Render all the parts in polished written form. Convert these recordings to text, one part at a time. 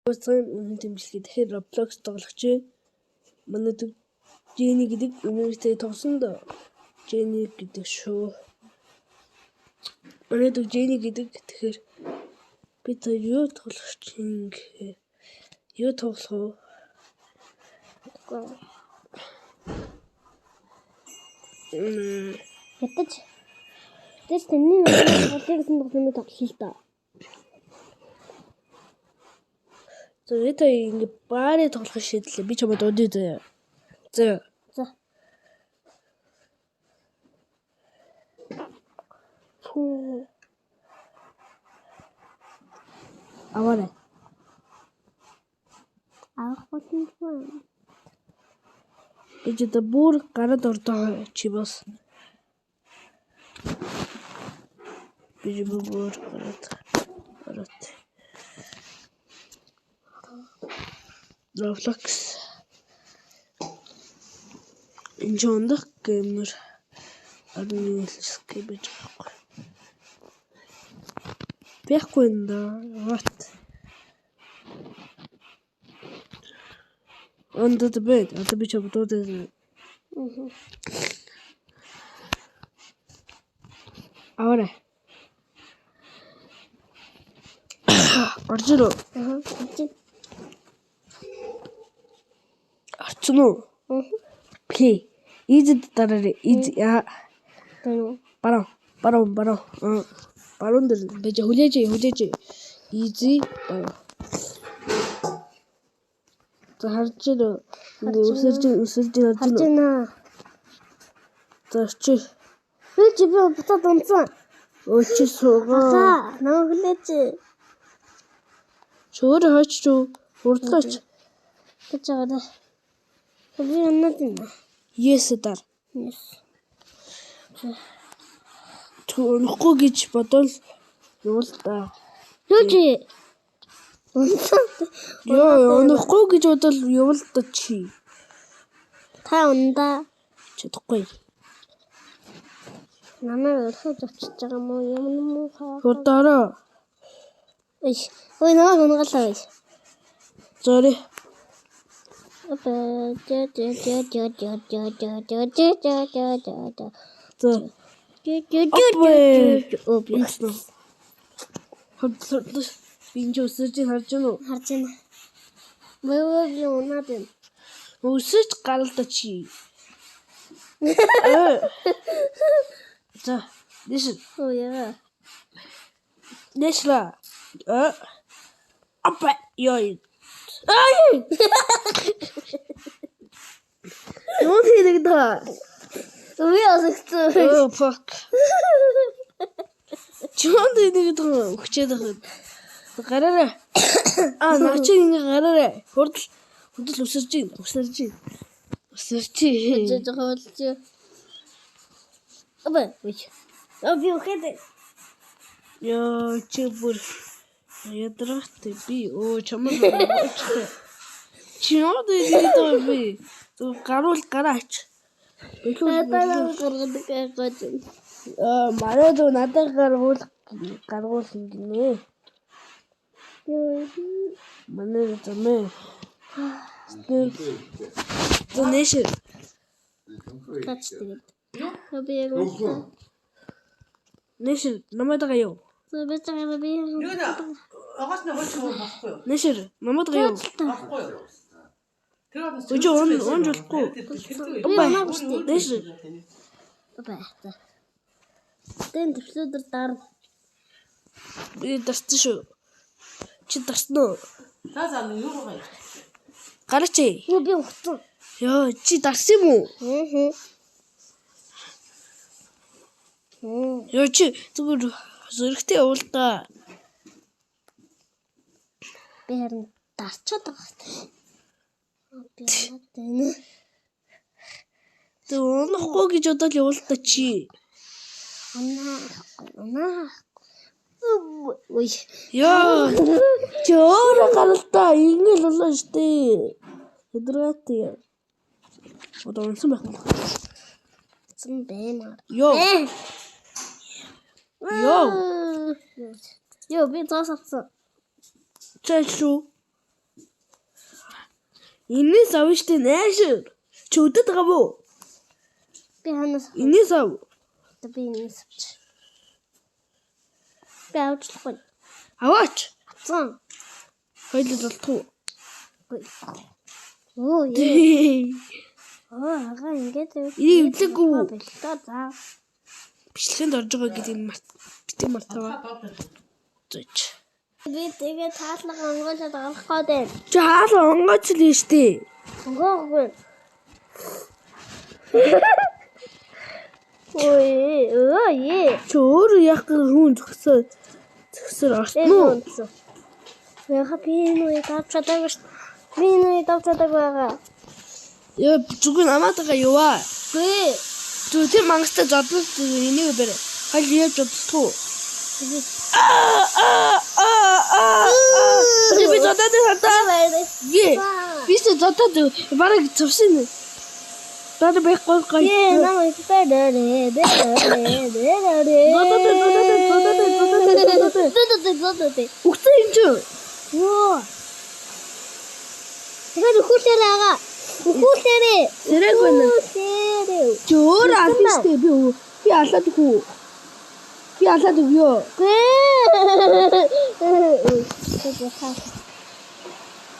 Сайн үнэн тэмцэлгээ тэгэхээр Roblox тоглогчээ. Манай Jenny гэдэг үнэртэй тоглосон да. Jenny гэдэг шүү. Манай Jenny гэдэг тэгэхээр би та юу тоглох чинь гэхээр юу тоглох вэ? Тэс таны нэг тоглохын тоглоомыг тоглосон л да. Зөте ингэ баарэ тоглох шийдлээ. Би чамд удаа заяа. За. Аваарай. Авахгүй. Ижид бүр гараад ордоо чи бас. Би бүр гараад. Roblox. Энэ жондох геймер администрейшн гэж байна. Байхгүй нэ. What? Under the bed. Одоо би чамд дуудаа. Аваарай. Оржиро. Арчно. Плей. Easy дараарай. Easy. Барон. Барон дээр бэж хүлээж. Easy. За харж өсөрж харжина. За чи. Би буцаад унцсан. Чи суугаа. Наа хүлээж. Чөөр хаач урдлаач. Гэж байгаа. Би өнөдөн. Yes дар. Yes. Төнөхгүй гэж бодвол юу л да. Юу чи? Яа, өнөхгүй гэж бодвол юу л да чи. Та ундаа Чадахгүй. намайг өрхөж очиж байгаа юм уу хаа. Хурдаараа. Ой намайг унгаалаа. Sorry. Бинж өсөж харж байна уу? Харж байна. Би унаад. Өсөж гаралда чи. За, дэш. Оо яа. Дэшла. Апа, ёй. Ай! Юу хийдэг та? Би асуусан. Oh fuck. Чонд хийдэг та өгчээд байгаа. Гараарай. Наач ингэ гараарай. Хурдл өсөрж ийн. Жожохолч. Абе, би ухээд. Яа, чи бүр ядрахт би чамд чимд идэх би. Ту гараач. Надад гаргадаг гэж. Марад надад гаргуул гинэ. Манай замээ. Зэнэш. Качдаг. Би яг. Нэшэр намайг юу? Зөвхөн би. Агаас нэг хойч болохгүй юу? Нэшэр намайг юу? Болохгүй юу? Үгүй он жолохгүй. Нэшэр. Абе. Тэн төвлөдөр дараа. Би дарсан шүү. Чи дарсан уу? За юу байгаа юм? Гараач. Би ухсан. Яа, чи дарсан юм уу? Яа чи зүгээр зөрөгтэй уул да. Би харин дарчаад байгаа. Би яагаад Тэ унахгүй гэж бодоод явуул та чи. Унаа. Ой. Яа. Чөөр гаралта ингээл болоо штэ. Өдрөөтэй. Одоо унсан байх юм. Зам баймаа. Йоо. Йоо би цаас авсан. Чачу. Энэс авна штэ найшир. Чи өдөд байгаа мó? Би ханаас Энэс ав. би энэс авч. Би авчлахгүй. Аваач. Цан. Хоёул болтгоо. Оо ээ. Ага ингээд Эвлэггүй. болтоо за. Бичлэгэнд орж байгаа гэдэг битэн мартаа. Зөч. Би тэгээ таалга онгойлоод авах гээд. Чи хаалга онгоочлээ штэ. Онгоогүй. Ой. Чи өөрөө яах гэж хүн зөксөр орсноо. Яха би нүи тавчаадаг ш. Би нүи тавчаадаг байгаа. Яа зүгээр намаатайгаа яваа. Гүй. Тэр мангастай зодлол энийг бэр. Хал яаж бодлоо. Би зодод хатаа. Би зодод бараг зовсон. Дад би гой. Намайг пэдэрэ. Үхсэн юм чи. Йоо. Тэгээд өхүүлээрээ агаа. Өхүүлээрээ. Сэрэг байна. Чи өөр алсан штэ би алаад хүү. Би алаад өгөө.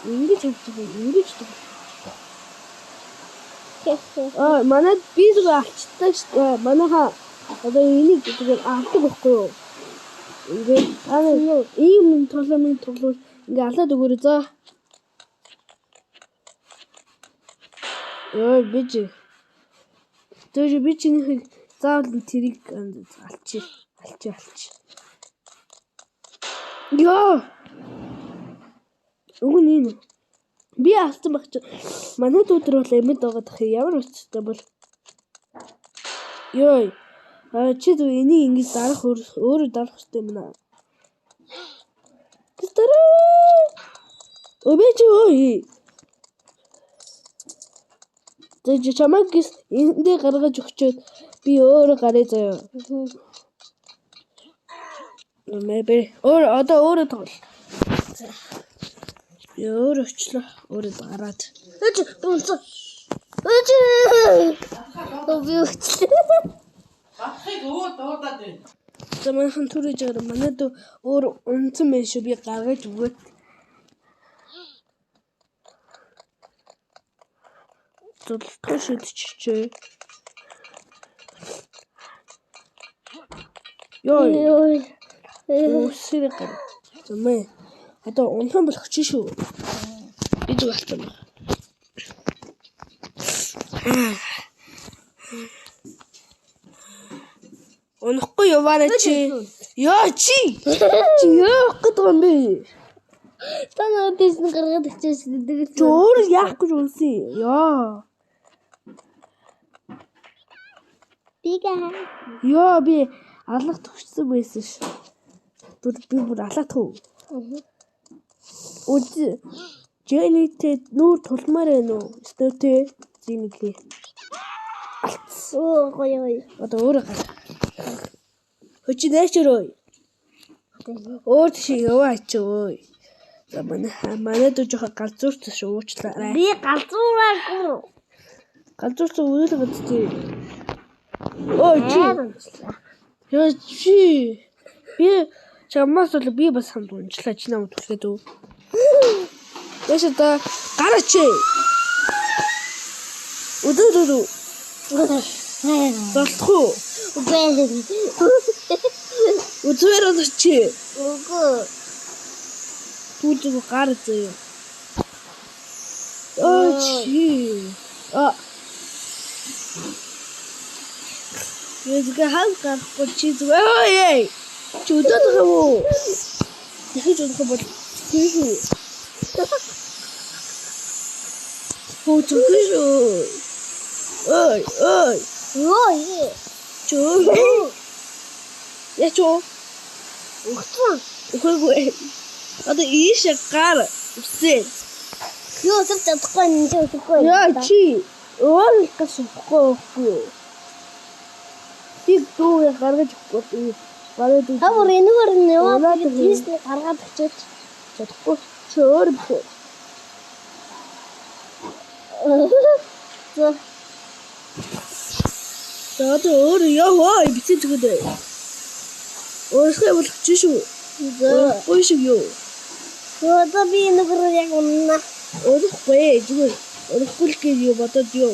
Ингэж хэлж. Манай би зүг алчдаг штэ. Манайха одоо энийг зүгээр алдаг байхгүй юу? Ингээд ийм тоглоом ингээ алаад өгөөрэй за. Ой бич. Тэр би чиний заавал тэрийг алчи. Яа. Уг нь би алсан баг чи. Манай дүүтэр бол эмэд байгаад ах ямар өчтэй бол. Йой. Чи дүү энийг ингэж дарах өөрөө дарах хэрэгтэй юм аа. Тэстэрэ. Обич ой. Тэг чамайг эндээ гаргаж өгчөөд би өөрөө гараа заяа. Мэбэ өөрөө тоглол. Өөр өчлөө өөрөө гараад. Өч дунцоо. Өч. Би өчлөө. Батхыг дуудаад байна. Замхан түрэж байгаа манайд өөр унцсан байх шүү би гаргаж өгөөд. Зултгах шидчихжээ. Йой. Үсрэг гар. Замээ. Одоо унхан болох чи шүү. Би зүг алцсан байна. Унахгүй яваарай чи. Яа чи. Чи яах гэдэг юм бэ? Та надад тийш гаргаад очижсэн тэгээд Зөөр яах гэж унсан. Яа. Яа би алах төгссөн байсан ш. Би бүр алах төв. Үгүй. Жэнийтэй нүүр тулмаар байна уу? Өстөтэй зинийхээ. Оо гоё. Одоо өөрөө гар. Хөчи дэчрөө. Өөр чи яваач өө. За манай дүү жоохон галзуурч уучлаарай. Би галзуураагүй. Галзуурч уурлах гэдэг. Ой чи. Яа чи. Би чамаас бол би бас хамт унчлаа чи намайг түлхээд үү. Яш та гараач. Өдөө. Золтхоо. Үзээр очи. Үгүй. Түлхүү гараач. Ой чи. Яга ханга чи зүгээр. Ой. Чудод хавуу. Дахиж унах бол тийм. Хөөцөж. Ой. Ой. Чөө. Ячоо. Ухгүй. Одоо ийш гар. Үсээ. Юу зөв чадахгүй юм чи үгүй. Яа чи. Өөр гасахгүй. Тиг дүү гаргаж өгөхгүй. Тавар энэгээр нь яваад тийш гаргаад очиж чадахгүй. Чөөр бүү. За. За одоо өөр яваа битээ тэгдэ. Өөрсгөө болгоч шүү. За. Ой шиг юу. Одоо би нүгэр яг унна. Өөрөхгүй зүгээр. Өөрөхгүй л гэж юу бодоод юу.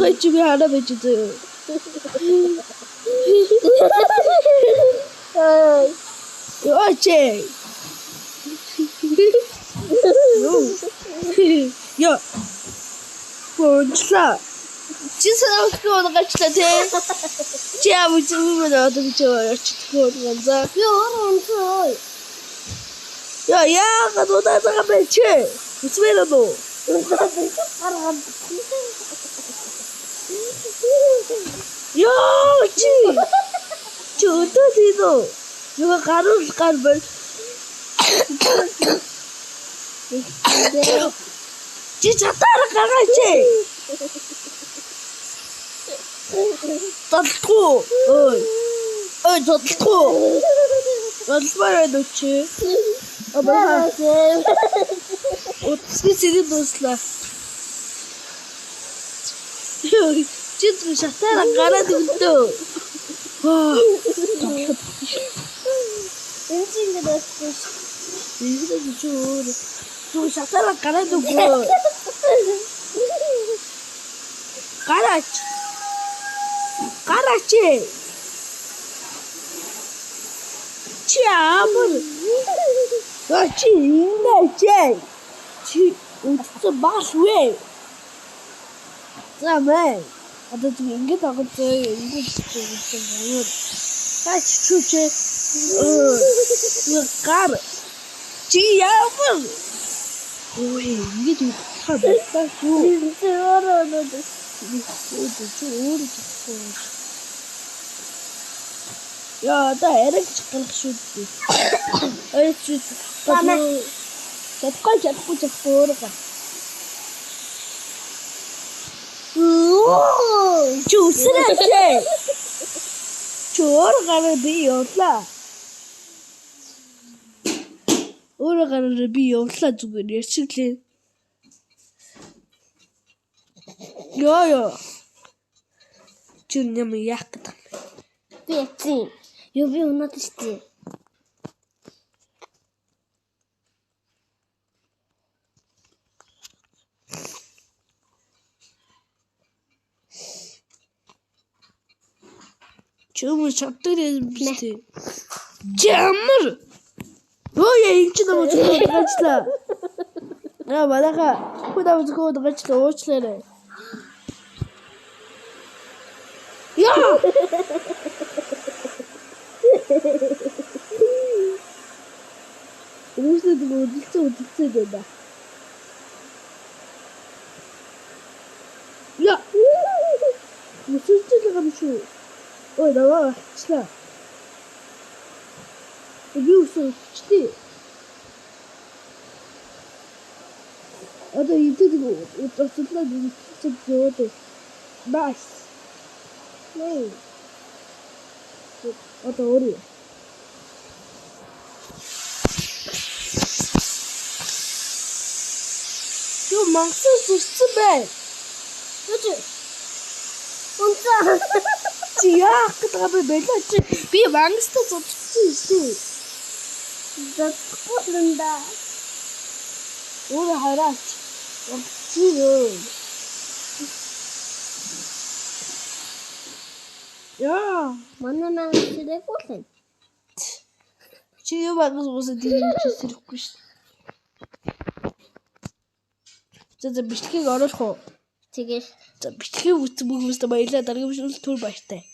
Ой чи би хараа байж дээ. Ой чи. Yo. Bonjour. Числа өсгөө гачлаа те. Чи авч юмнууд очиж ганзаа. Би орон. яагаад удаагаа байж. Үсвэрэ нөө. чи. Чөтөө дийнө. Юу гаруул гарбал. Чи чатаар гараач. Тодлоо. Ой тодлоо. Тодлоо дэвчээ. Абаа. Утсны сэрэд дуслаа. Чи чатаар гараад өгдөө. Энэчинд дэвчээ. Иймэрхүү чөөр. Ту шатараа гараад өгөө. Гараач. Гараач. Чи амир. Чи инээч. Чи утас баашвэ. Замээ. Одоо тийм ингэж агуулсан ингэж юм. Тач чүчээ. Гар. Чи яавал. Ой, ингэж утасаа шүү. Яа, да эрэгч гарах шүү дээ. Ой, чи. Чадахгүй өөрөө. Чүсрээ. Чоор гараа би явлаа. Өөрөө гараа би явлаа зүгээр ярьчихлээ. Яа. Чи нэм яах гэдэг. Би яцсан. Юу би унаад штий. Чөмөр чаддаг юм бистэ. Жамар. Ой, энэ ч нэг зүйл гачлаа. Балаха худаа үзгөө гачлаа уучлаарай. Яа! Үүсэд үзэлцээ дээ. Яа! Үсэлцээ гам шүү. Ой, давай члаа. Би үсэлцээ. Одоо идэв утаслаа үзэлцээ зөөд. Бас. Nee. Одоо өөрөө. Юу мангсан зүссэн бай. Үгүй. Унцаа. Чи яах гэдэг бэ бэлээ чи. Би мангастай зүссэн шүү. Зэхгүй лэнда. Өөрөө хараач. Чи юу. Яа, Манай сэрэхгүй л. чи юу багс уусаа тийм чи сэрэхгүй шүү. За бичлэгийг оруулах уу? Тэгээ. За бичлэгийг үзсэн хүмүүстээ баярлалаа. Дараагийн бичлэгт түр баяртай.